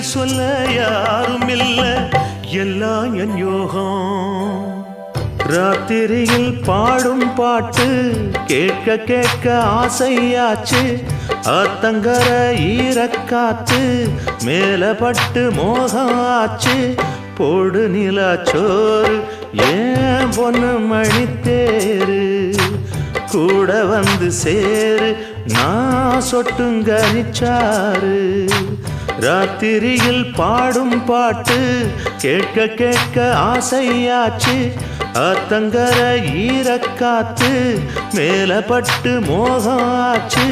சொல்ல யாரும் இல்ல எல்லாம் என் யோகம் ராத்திரியில் பாடும் பாட்டு கேட்க கேட்க ஆசையாச்சு ஆத்தங்கர ஈரக்காத்து மேல பட்டு மோகம் ஆச்சு போடு நிலாச்சோறு ஏன் பொண்ணு மணித்தேரு கூட வந்து சேரு நான் சொட்டுங்கனிச்சாரு ராத்திரியில் பாடும் பாட்டு கேட்க கேட்க ஆசையாச்சு ஆத்தங்கர ஈரக்காத்து மேல பட்டு மோகம் ஆச்சு